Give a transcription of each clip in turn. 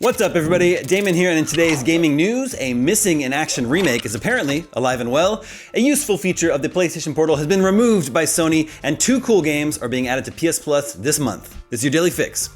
What's up everybody, Damon here, and in today's gaming news, a Missing in Action remake is apparently alive and well. A useful feature of the PlayStation Portal has been removed by Sony, and 2 cool games are being added to PS Plus this month. This is your Daily Fix.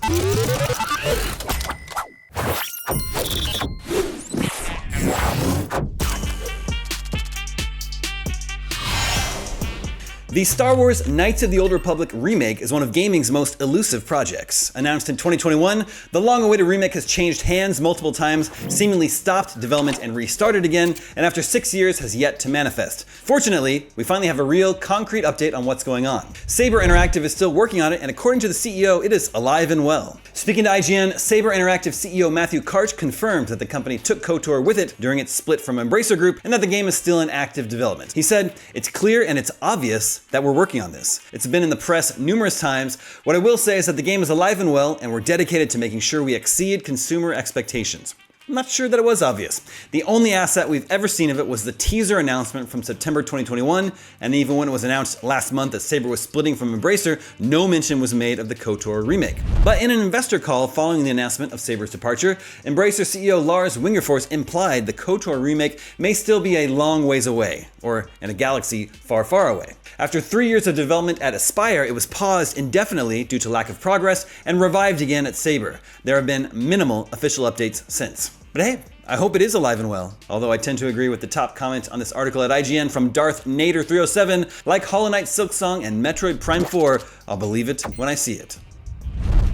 The Star Wars Knights of the Old Republic remake is one of gaming's most elusive projects. Announced in 2021, the long-awaited remake has changed hands multiple times, seemingly stopped development and restarted again, and after 6 years has yet to manifest. Fortunately, we finally have a real, concrete update on what's going on. Saber Interactive is still working on it, and according to the CEO, it is alive and well. Speaking to IGN, Saber Interactive CEO Matthew Karch confirmed that the company took KOTOR with it during its split from Embracer Group, and that the game is still in active development. He said, "It's clear and it's obvious that we're working on this. It's been in the press numerous times. What I will say is that the game is alive and well, and we're dedicated to making sure we exceed consumer expectations." I'm not sure that it was obvious. The only asset we've ever seen of it was the teaser announcement from September 2021, and even when it was announced last month that Saber was splitting from Embracer, no mention was made of the KOTOR remake. But in an investor call following the announcement of Saber's departure, Embracer CEO Lars Wingefors implied the KOTOR remake may still be a long ways away, or in a galaxy far, far away. After 3 years of development at Aspyr, it was paused indefinitely due to lack of progress and revived again at Saber. There have been minimal official updates since. But hey, I hope it is alive and well. Although I tend to agree with the top comment on this article at IGN from Darth Nader 307, like Hollow Knight Silksong and Metroid Prime 4, I'll believe it when I see it.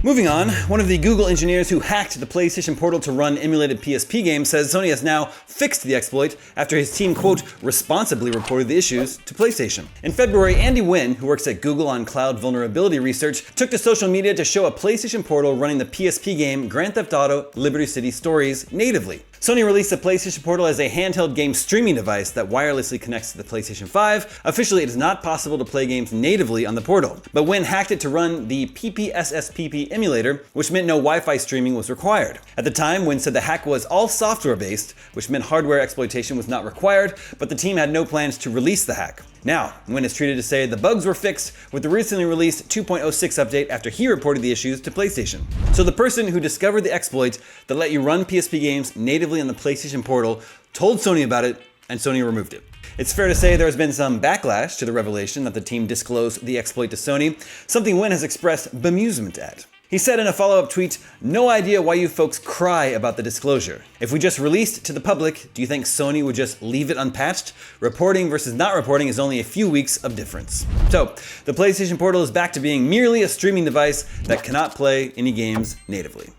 Moving on, one of the Google engineers who hacked the PlayStation Portal to run emulated PSP games says Sony has now fixed the exploit after his team, quote, responsibly reported the issues to PlayStation. In February, Andy Wynn, who works at Google on cloud vulnerability research, took to social media to show a PlayStation Portal running the PSP game Grand Theft Auto Liberty City Stories natively. Sony released the PlayStation Portal as a handheld game streaming device that wirelessly connects to the PlayStation 5. Officially, it is not possible to play games natively on the Portal. But Wynn hacked it to run the PPSSPP emulator, which meant no Wi-Fi streaming was required. At the time, Wynn said the hack was all software-based, which meant hardware exploitation was not required, but the team had no plans to release the hack. Now, Wynn is treated to say the bugs were fixed with the recently released 2.06 update after he reported the issues to PlayStation. So the person who discovered the exploit that let you run PSP games natively on the PlayStation Portal told Sony about it, and Sony removed it. It's fair to say there has been some backlash to the revelation that the team disclosed the exploit to Sony, something Wynn has expressed bemusement at. He said in a follow-up tweet, "No idea why you folks cry about the disclosure. If we just released to the public, do you think Sony would just leave it unpatched? Reporting versus not reporting is only a few weeks of difference." So, the PlayStation Portal is back to being merely a streaming device that cannot play any games natively.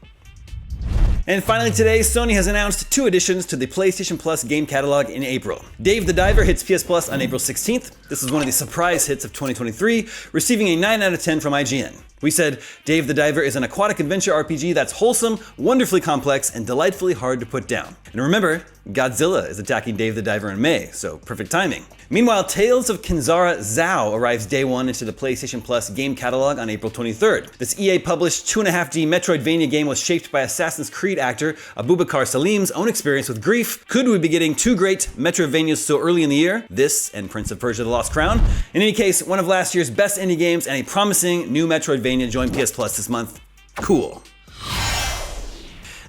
And finally today, Sony has announced 2 additions to the PlayStation Plus game catalog in April. Dave the Diver hits PS Plus on April 16th. This is one of the surprise hits of 2023, receiving a 9 out of 10 from IGN. We said, Dave the Diver is an aquatic adventure RPG that's wholesome, wonderfully complex, and delightfully hard to put down. And remember, Godzilla is attacking Dave the Diver in May, so perfect timing. Meanwhile, Tales of Kinzara Zhao arrives day 1 into the PlayStation Plus game catalog on April 23rd. This EA-published 2.5D Metroidvania game was shaped by Assassin's Creed actor Abubakar Salim's own experience with grief. Could we be getting 2 great Metroidvanias so early in the year? This and Prince of Persia: The Lost Crown. In any case, one of last year's best indie games and a promising new Metroidvania joined PS Plus this month. Cool.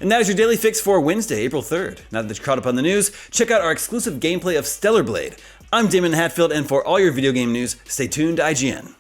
And that is your Daily Fix for Wednesday, April 3rd. Now that you're caught up on the news, check out our exclusive gameplay of Stellar Blade. I'm Damon Hatfield, and for all your video game news, stay tuned to IGN.